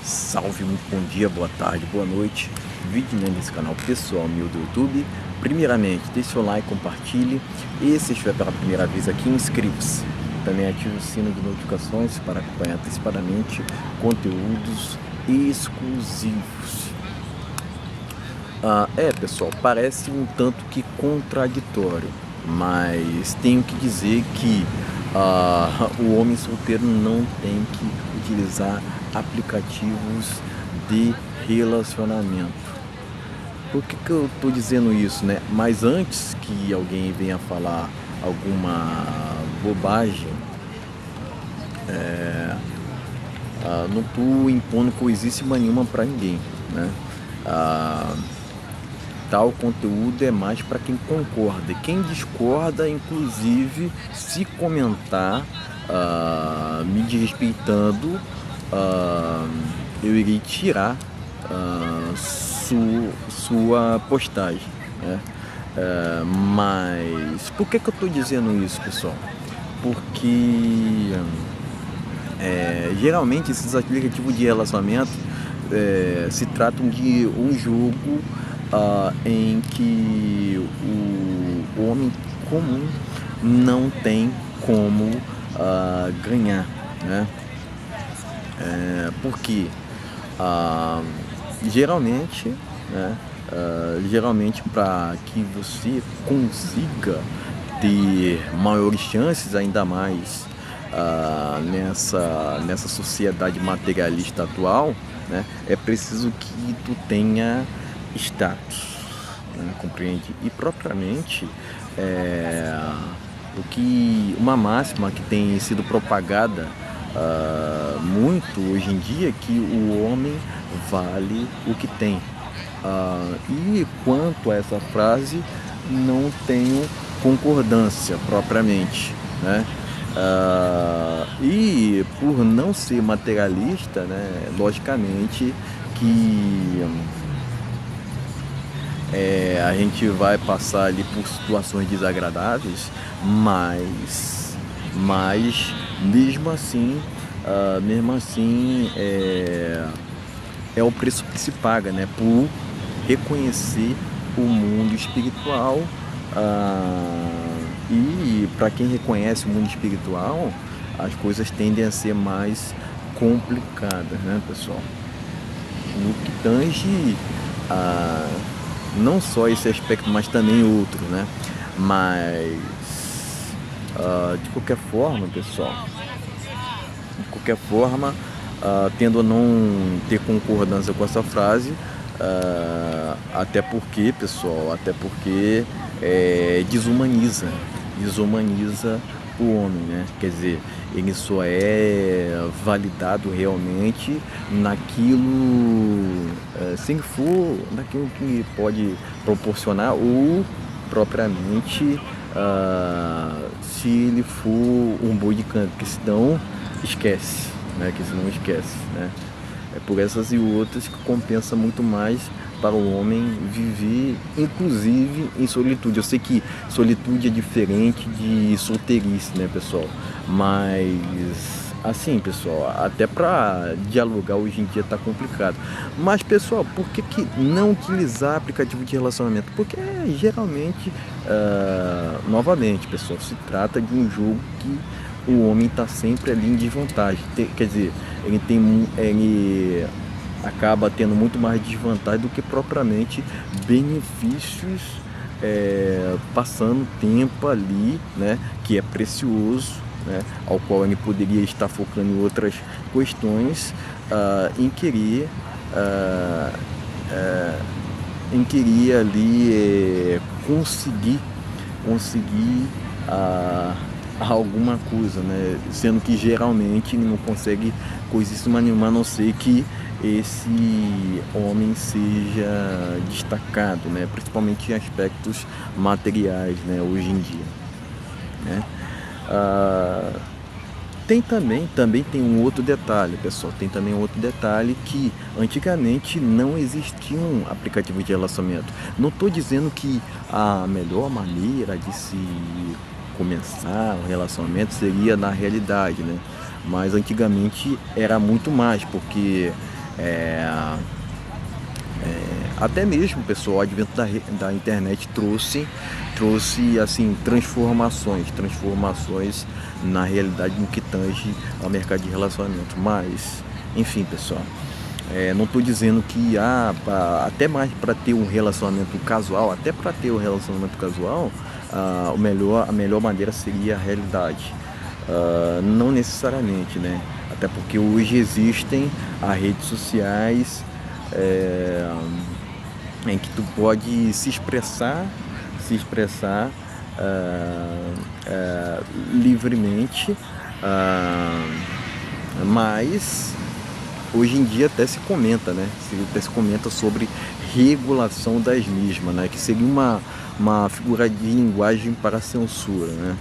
Salve, muito bom dia, boa tarde, boa noite. Vídeo nesse canal pessoal meu do YouTube. Primeiramente, deixe seu like, compartilhe. E se estiver pela primeira vez aqui, inscreva-se. Também ative o sino de notificações para acompanhar antecipadamente conteúdos exclusivos. Pessoal, parece um tanto que contraditório, mas tenho que dizer que o homem solteiro não tem que utilizar aplicativos de relacionamento. Por que eu estou dizendo isso, né? Mas antes que alguém venha falar alguma bobagem, não estou impondo coisíssima nenhuma para ninguém, né? Tal conteúdo é mais para quem concorda. Quem discorda, inclusive, se comentar me desrespeitando, eu irei tirar sua postagem, né? Mas por que eu estou dizendo isso, pessoal? Porque geralmente esses aplicativos de relacionamento se tratam de um jogo em que o homem comum não tem como ganhar, né? Porque geralmente, né, geralmente para que você consiga ter maiores chances, ainda mais nessa sociedade materialista atual, né, é preciso que tu tenha status, né, compreende? E propriamente uma máxima que tem sido propagada muito hoje em dia, que o homem vale o que tem. E quanto a essa frase, não tenho concordância propriamente, né? E por não ser materialista, né, logicamente que a gente vai passar ali por situações desagradáveis, mas mesmo assim é o preço que se paga, né, por reconhecer o mundo espiritual. E para quem reconhece o mundo espiritual, as coisas tendem a ser mais complicadas, né, pessoal? No que tange não só esse aspecto, mas também outro, né? Mas de qualquer forma, pessoal, tendo a não ter concordância com essa frase, até porque desumaniza o homem, né? Quer dizer, ele só é validado realmente naquilo, se for naquilo que pode proporcionar, ou propriamente se ele for um boi de canto, que senão esquece, né? Né? É por essas e outras que compensa muito mais para o homem viver, inclusive em solitude. Eu sei que solitude é diferente de solteirice, né, pessoal? Mas, assim, pessoal, até para dialogar hoje em dia tá complicado. Mas, pessoal, por que não utilizar aplicativo de relacionamento? Porque geralmente, novamente, pessoal, se trata de um jogo que o homem está sempre ali em desvantagem. Quer dizer, ele acaba tendo muito mais desvantagem do que propriamente benefícios, passando tempo ali, né, que é precioso, né, ao qual ele poderia estar focando em outras questões, em querer ali conseguir alguma coisa, né? Sendo que geralmente ele não consegue coisíssima nenhuma, a não ser que esse homem seja destacado, né? Principalmente em aspectos materiais, né? Hoje em dia, né? Também tem um outro detalhe, pessoal. Tem também um outro detalhe, que antigamente não existia um aplicativo de relacionamento. Não estou dizendo que a melhor maneira de se começar um relacionamento seria na realidade, né? Mas antigamente era muito mais, porque Até mesmo, pessoal, o advento da internet trouxe assim, transformações na realidade no que tange ao mercado de relacionamento. Mas, enfim, pessoal, não estou dizendo que até mais para ter um relacionamento casual, a melhor maneira seria a realidade. Não necessariamente, né? Até porque hoje existem as redes sociais, em que tu pode se expressar livremente, mas hoje em dia até se comenta, né? Até se comenta sobre regulação das mesmas, né? Que seria uma figura de linguagem para a censura, né?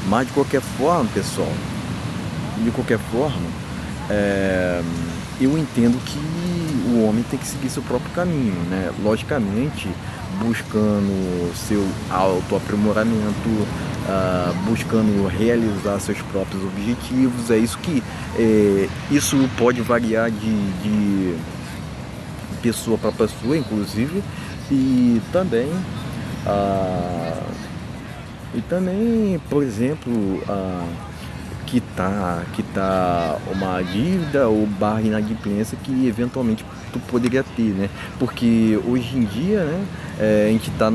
Mas de qualquer forma, pessoal, eu entendo que o homem tem que seguir seu próprio caminho, né? Logicamente, buscando seu autoaprimoramento, buscando realizar seus próprios objetivos. Isso pode variar de pessoa para pessoa, inclusive, e também, por exemplo, quitar uma dívida ou barra inadimplência que eventualmente tu poderia ter, né? Porque hoje em dia, né, a gente está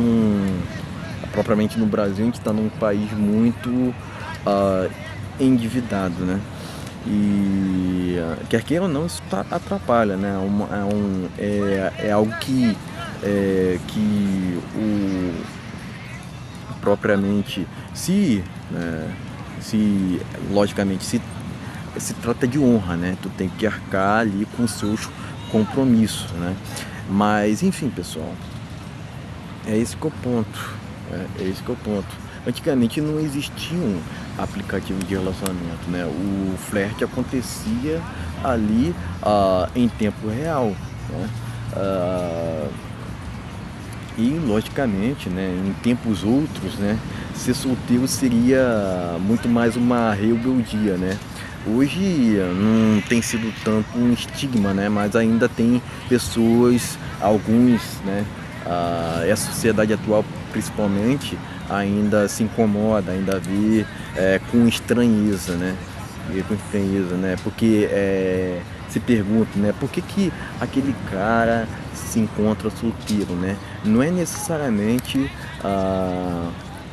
propriamente no Brasil, a gente está num país muito endividado, né? E quer queira ou não, isso atrapalha, né? É algo que propriamente logicamente se trata de honra, né? Tu tem que arcar ali com seus compromissos, né? Mas enfim, pessoal, é esse que é o ponto. Antigamente não existiam aplicativos de relacionamento, né? O flerte acontecia ali em tempo real, né? E logicamente, né, em tempos outros, né, ser solteiro seria muito mais uma rebeldia, né? Hoje não tem sido tanto um estigma, né, mas ainda tem pessoas, alguns, né, a sociedade atual principalmente ainda se incomoda, ainda vê com estranheza, né? Porque se pergunta, né, por que aquele cara se encontra solteiro, né? Não é necessariamente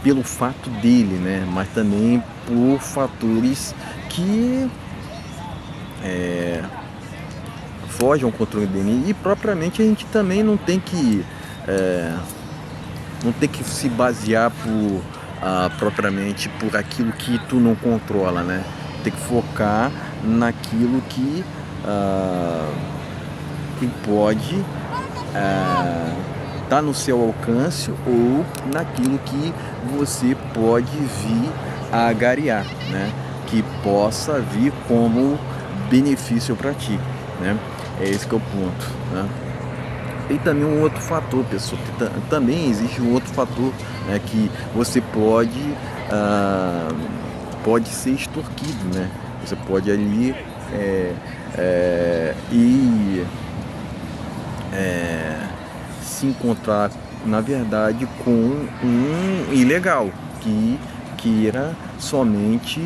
pelo fato dele, né, mas também por fatores que fogem ao controle dele. E propriamente a gente também não tem que se basear propriamente por aquilo que tu não controla, né? Tem que focar naquilo que pode tá no seu alcance, ou naquilo que você pode vir a agariar, né? Que possa vir como benefício para ti, né? É esse que é o ponto, né? Tem também um outro fator, pessoal, também existe um outro fator, né, que você pode ser extorquido, né? Você pode ali se encontrar, na verdade, com um ilegal que queira somente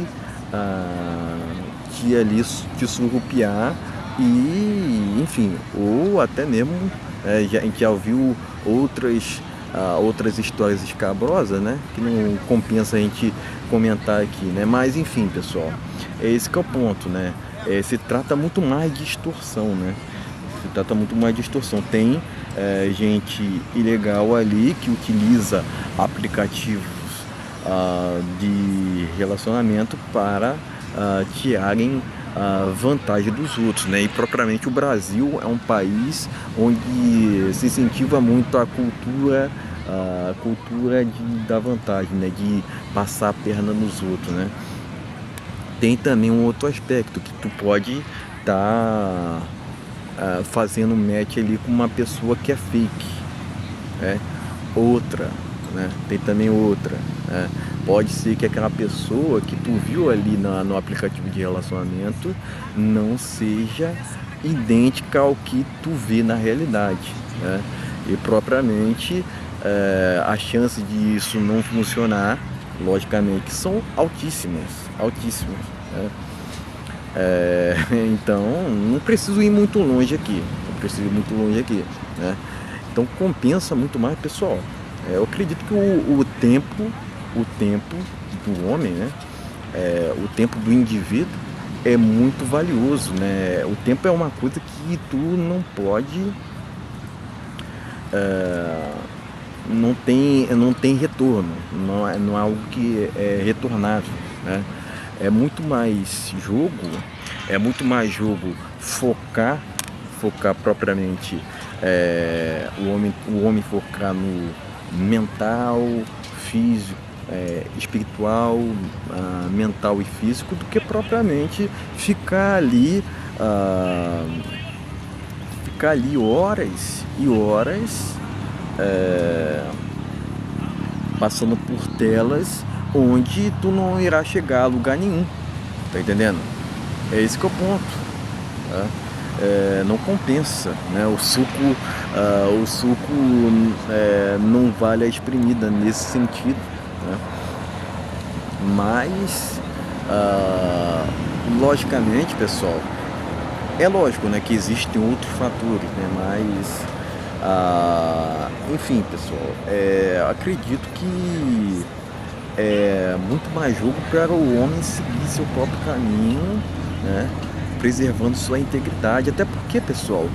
te surrupiar e, enfim, ou até mesmo a gente já ouviu outras histórias escabrosas, né, que não compensa a gente comentar aqui, né? Mas enfim, pessoal, é esse que é o ponto, né? Se trata muito mais de extorsão, né? Tem gente ilegal ali que utiliza aplicativos de relacionamento para tirarem vantagem dos outros, né? E propriamente o Brasil é um país onde se incentiva muito a cultura da vantagem, né? De passar a perna nos outros, né? Tem também um outro aspecto que tu pode estar fazendo match ali com uma pessoa que é fake, né? Outra, né? Tem também outra, né? Pode ser que aquela pessoa que tu viu ali no aplicativo de relacionamento não seja idêntica ao que tu vê na realidade, né? E propriamente as chances de isso não funcionar, logicamente, são altíssimas, altíssimas, né? Então, não preciso ir muito longe aqui, né? Então compensa muito mais, pessoal. Eu acredito que o tempo do homem, né? O tempo do indivíduo é muito valioso, né? O tempo é uma coisa que tu não pode, não tem retorno, não é algo que é retornável, né? É muito mais jogo, focar propriamente, o homem focar no mental, físico, espiritual, mental e físico, do que propriamente ficar ali horas e horas, passando por telas onde tu não irá chegar a lugar nenhum, tá entendendo? É esse que é o ponto, tá? Não compensa, né? O suco não vale a espremida nesse sentido, né? Mas, logicamente, pessoal, é lógico, né, que existem outros fatores, né? Mas, enfim, pessoal, acredito que é muito mais jogo para o homem seguir seu próprio caminho, né? Preservando sua integridade. Até porque, pessoal,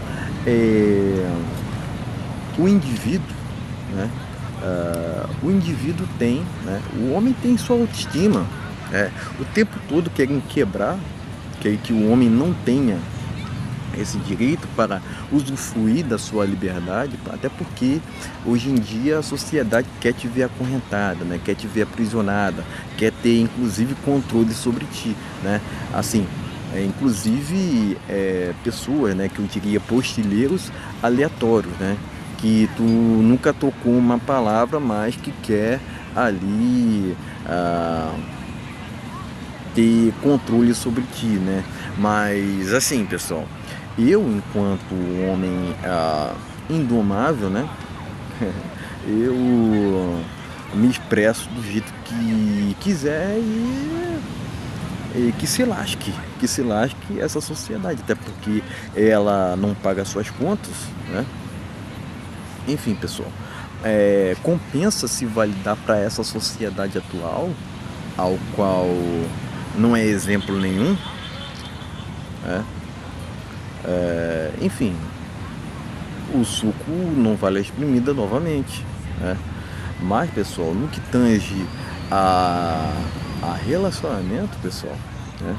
o indivíduo, né? O indivíduo tem, né? O homem tem sua autoestima, o tempo todo querem quebrar, que o homem não tenha esse direito para usufruir da sua liberdade, até porque hoje em dia a sociedade quer te ver acorrentada, né? Quer te ver aprisionada, quer ter inclusive controle sobre ti, né? Assim, inclusive pessoas, né, que eu diria postilheiros aleatórios, né? Que tu nunca tocou uma palavra, mas que quer ali ter controle sobre ti, né? Mas assim, pessoal, eu, enquanto homem indomável, né? Eu me expresso do jeito que quiser e que se lasque essa sociedade, até porque ela não paga suas contas, né? Enfim, pessoal, compensa se validar para essa sociedade atual, ao qual não é exemplo nenhum, né? Enfim, o suco não vale a espremida novamente, né? Mas, pessoal, no que tange a relacionamento, pessoal, né?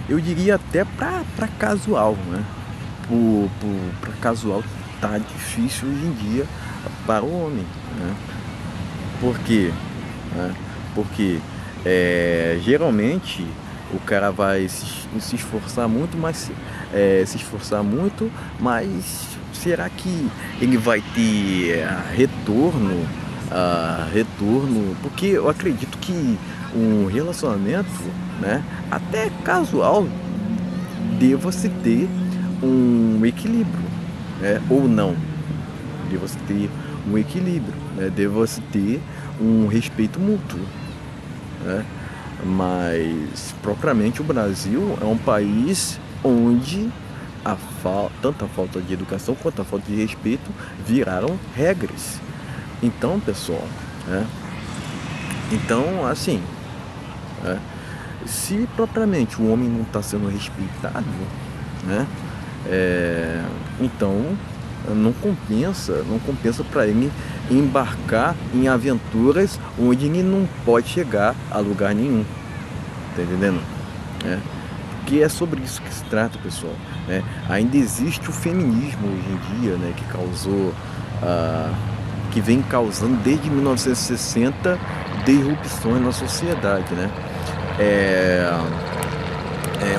Eu diria até para casual, né? Para casual tá difícil hoje em dia para o homem, né? Por quê? Né? Porque geralmente o cara vai se esforçar muito, mas será que ele vai ter retorno? Porque eu acredito que um relacionamento, né, até casual, deva-se ter um equilíbrio, né, ou não, deva-se ter um equilíbrio, né, deva-se ter um respeito mútuo, né? Mas propriamente o Brasil é um país onde tanto a falta de educação quanto a falta de respeito viraram regras. Então, pessoal, né? Então, assim, né? Se propriamente o homem não está sendo respeitado, né? Então não compensa para ele embarcar em aventuras onde ele não pode chegar a lugar nenhum, tá entendendo? Porque é sobre isso que se trata, pessoal, né? Ainda existe o feminismo hoje em dia, né, que vem causando desde 1960 disrupções na sociedade, né?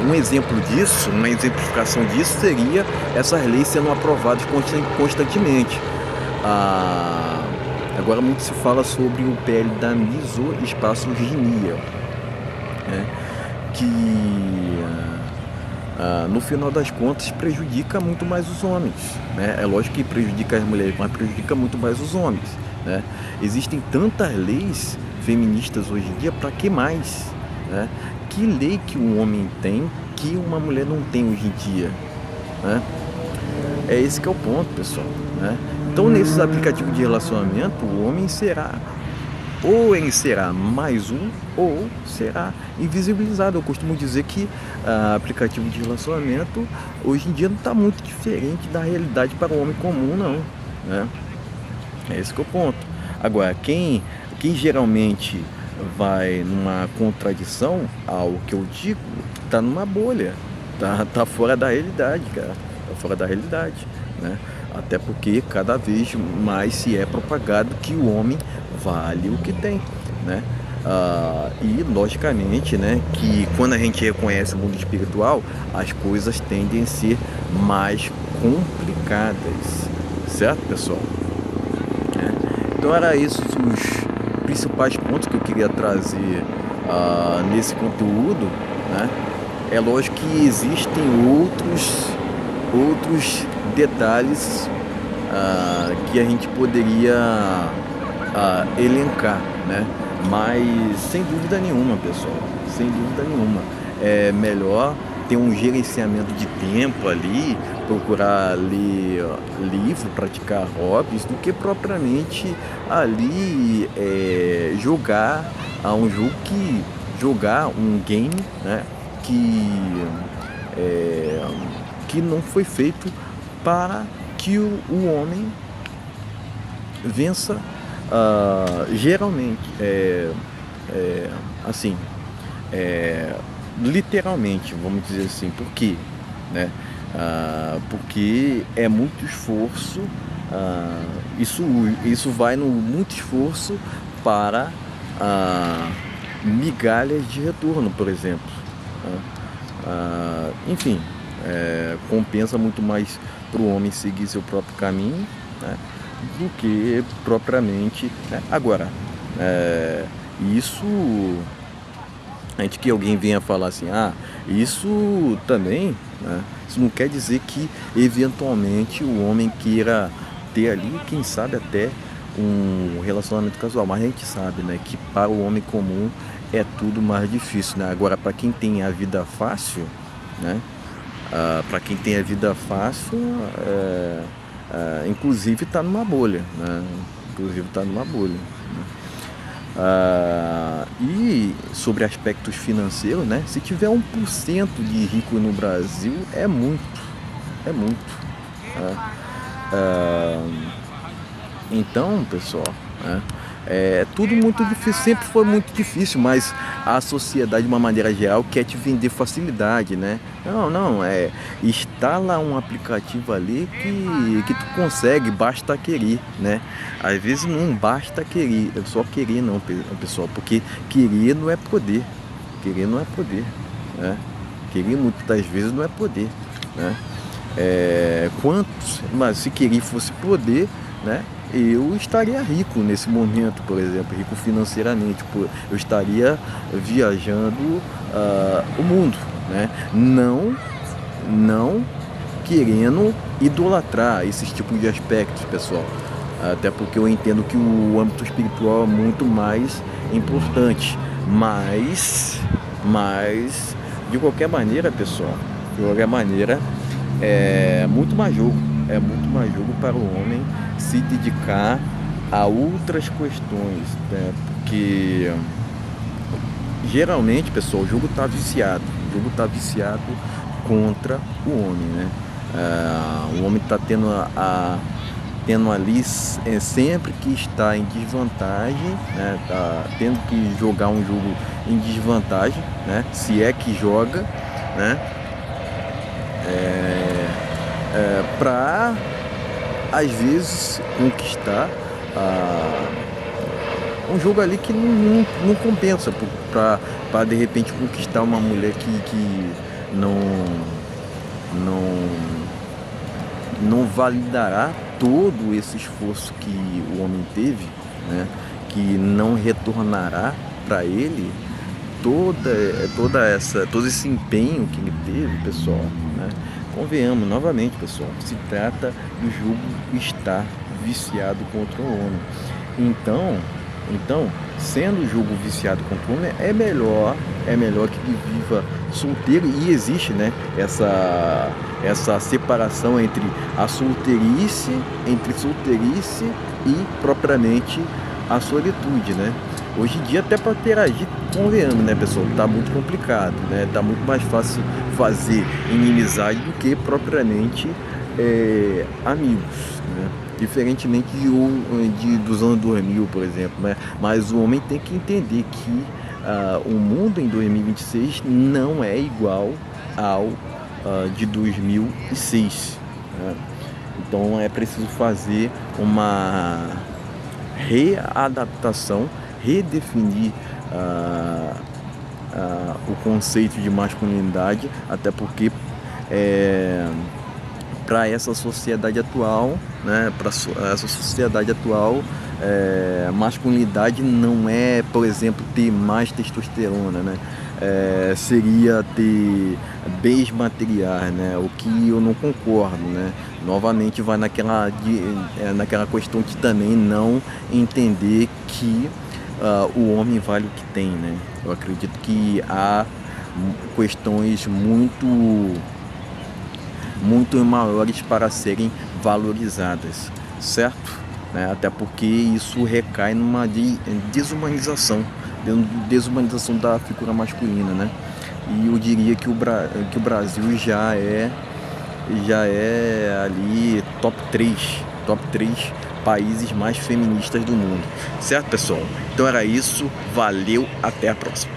Um exemplo disso, uma exemplificação disso seria essas leis sendo aprovadas constantemente. Agora muito se fala sobre o PL da misoespaçoginia, né? Que no final das contas prejudica muito mais os homens, né? É lógico que prejudica as mulheres, mas prejudica muito mais os homens, né? Existem tantas leis feministas hoje em dia, para que mais, né? Que lei que um homem tem que uma mulher não tem hoje em dia, né? É esse que é o ponto, pessoal, né? Então, nesses aplicativos de relacionamento, o homem será, ou ele será mais um, ou será invisibilizado. Eu costumo dizer que aplicativo de relacionamento, hoje em dia, não está muito diferente da realidade para o homem comum, não, né? É esse que é o ponto. Agora, quem geralmente vai numa contradição ao que eu digo, tá numa bolha, tá fora da realidade, cara, tá fora da realidade, né? Até porque cada vez mais se é propagado que o homem vale o que tem, né? E logicamente, né, que quando a gente reconhece o mundo espiritual, as coisas tendem a ser mais complicadas, certo, pessoal? Então era isso os principais pontos que eu queria trazer nesse conteúdo, né? É lógico que existem outros detalhes que a gente poderia elencar, né? Mas sem dúvida nenhuma, pessoal, sem dúvida nenhuma, é melhor ter um gerenciamento de tempo ali, procurar ler livro, praticar hobbies, do que propriamente ali jogar jogar um game, né, que não foi feito para que o homem vença, geralmente, assim, literalmente, vamos dizer assim. Por quê? Né? Porque é muito esforço, isso vai no muito esforço para migalhas de retorno, por exemplo, né? Enfim, compensa muito mais para o homem seguir seu próprio caminho, né, do que propriamente, né? Agora, isso, antes que alguém venha falar assim, isso também, né, isso não quer dizer que eventualmente o homem queira ter ali, quem sabe até um relacionamento casual, mas a gente sabe, né, que para o homem comum é tudo mais difícil, né? Agora, para quem tem a vida fácil, né, para quem tem a vida fácil, inclusive está numa bolha, né? Inclusive está numa bolha, né? E sobre aspectos financeiros, né? Se tiver 1% de rico no Brasil, é muito, né? Então, pessoal, né, é tudo muito difícil, sempre foi muito difícil, mas a sociedade, de uma maneira geral, quer te vender facilidade, né? Não, instala um aplicativo ali que tu consegue, basta querer, né? Às vezes não basta querer, só querer não, pessoal, porque querer não é poder, né? Querer muitas das vezes não é poder, né? Mas se querer fosse poder, né, eu estaria rico nesse momento, por exemplo, rico financeiramente, eu estaria viajando o mundo, né? Não querendo idolatrar esses tipos de aspectos, pessoal, até porque eu entendo que o âmbito espiritual é muito mais importante, mas de qualquer maneira, pessoal, é muito mais jogo para o homem se dedicar a outras questões, né? Porque geralmente, pessoal, o jogo está viciado contra o homem, né? O homem está tendo ali, sempre que está em desvantagem, né? Tá tendo que jogar um jogo em desvantagem, né? Se é que joga, né? Para às vezes conquistar um jogo ali que não compensa, para de repente conquistar uma mulher que não validará todo esse esforço que o homem teve, né, que não retornará para ele todo esse empenho que ele teve, pessoal, né? Convenhamos novamente, pessoal, se trata do jogo estar viciado contra o homem. Então, sendo o jogo viciado contra o homem, é melhor que ele viva solteiro. E existe, né, essa separação entre entre solteirice e propriamente a solitude, né? Hoje em dia, até para interagir, convenhamos, né, pessoal? Tá muito complicado, né? Tá muito mais fácil fazer inimizade do que propriamente amigos, né? Diferentemente dos anos 2000, por exemplo, né? Mas o homem tem que entender que o mundo em 2026 não é igual ao de 2006, né? Então é preciso fazer uma readaptação, redefinir o conceito de masculinidade, até porque para essa sociedade atual, né, para essa sociedade atual, masculinidade não é, por exemplo, ter mais testosterona, né? Seria ter bens materiais, né? O que eu não concordo, né? Novamente vai naquela questão de também não entender que o homem vale o que tem, né? Eu acredito que há questões muito maiores para serem valorizadas, certo? Né? Até porque isso recai numa desumanização da figura masculina, né? E eu diria que o Brasil já é ali top 3 países mais feministas do mundo, certo, pessoal? Então era isso, valeu, até a próxima.